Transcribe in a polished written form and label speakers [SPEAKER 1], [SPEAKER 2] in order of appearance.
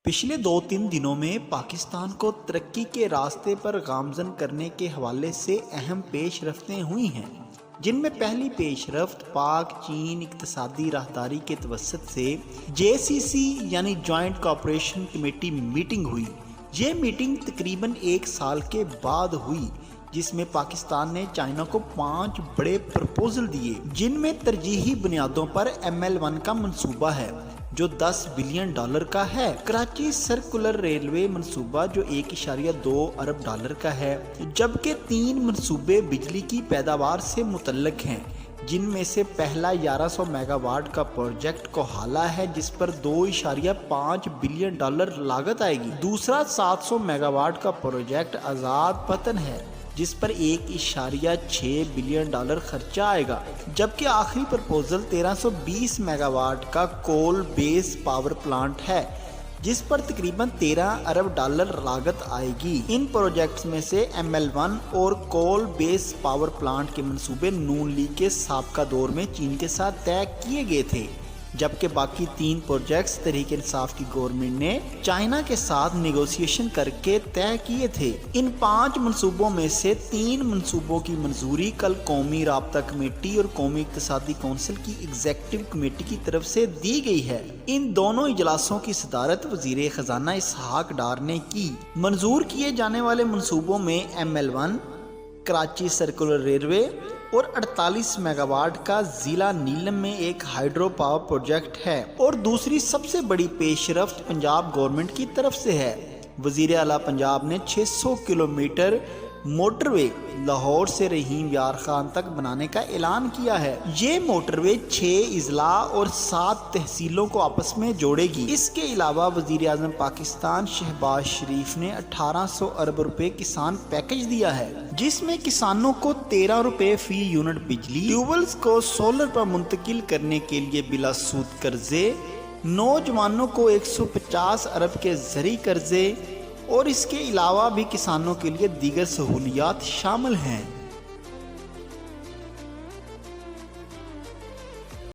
[SPEAKER 1] پچھلے 2-3 دنوں میں پاکستان کو ترقی کے راستے پر گامزن کرنے کے حوالے سے اہم پیش رفتیں ہوئی ہیں، جن میں پہلی پیش رفت پاک چین اقتصادی راہداری کے توسط سے JCC یعنی جوائنٹ کوآپریشن کمیٹی میٹنگ ہوئی۔ یہ میٹنگ تقریباً 1 سال کے بعد ہوئی، جس میں پاکستان نے چائنا کو 5 بڑے پرپوزل دیے، جن میں ترجیحی بنیادوں پر ML1 کا منصوبہ ہے جو $10 بلین کا ہے، کراچی سرکولر ریلوے منصوبہ جو $1.2 ارب کا ہے، جبکہ 3 منصوبے بجلی کی پیداوار سے متعلق ہیں، جن میں سے پہلا 1100 میگا واٹ کا پروجیکٹ کوہالہ ہے جس پر $2.5 بلین لاگت آئے گی، دوسرا 700 میگا واٹ کا پروجیکٹ آزاد پتن ہے جس پر $1.6 بلین خرچہ آئے گا، جبکہ آخری پرپوزل 1320 میگا واٹ کا کول بیس پاور پلانٹ ہے جس پر تقریباً $13 ارب لاگت آئے گی۔ ان پروجیکٹس میں سے ML1 اور کول بیس پاور پلانٹ کے منصوبے نون لیگ کے سابقہ دور میں چین کے ساتھ طے کیے گئے تھے، جبکہ باقی 3 پروجیکٹس تحریک انصاف کی گورنمنٹ نے چائنا کے ساتھ نیگوسیشن کر کے طے کیے تھے۔ ان 5 منصوبوں میں سے 3 منصوبوں کی منظوری کل قومی رابطہ کمیٹی اور قومی اقتصادی کونسل کی ایگزیکٹو کمیٹی کی طرف سے دی گئی ہے۔ ان دونوں اجلاسوں کی صدارت وزیر خزانہ اسحاق ڈار نے کی۔ منظور کیے جانے والے منصوبوں میں ML1 کراچی سرکولر ریلوے اور 48 میگا واٹ کا ضلع نیلم میں ایک ہائیڈرو پاور پروجیکٹ ہے، اور دوسری سب سے بڑی پیش رفت پنجاب گورنمنٹ کی طرف سے ہے۔ وزیر اعلیٰ پنجاب نے 600 کلومیٹر موٹر وے لاہور سے رحیم یار خان تک بنانے کا اعلان کیا ہے۔ یہ موٹر وے 6 اضلاع اور 7 تحصیلوں کو آپس میں جوڑے گی۔ اس کے علاوہ وزیر اعظم پاکستان شہباز شریف نے 1800 ارب روپے کسان پیکج دیا ہے، جس میں کسانوں کو 13 روپے فی یونٹ بجلی، ٹیوبویلز کو سولر پر منتقل کرنے کے لیے بلا سود قرضے، نوجوانوں کو 150 ارب کے زرعی قرضے، اور اس کے علاوہ بھی کسانوں کے لیے دیگر سہولیات شامل ہیں۔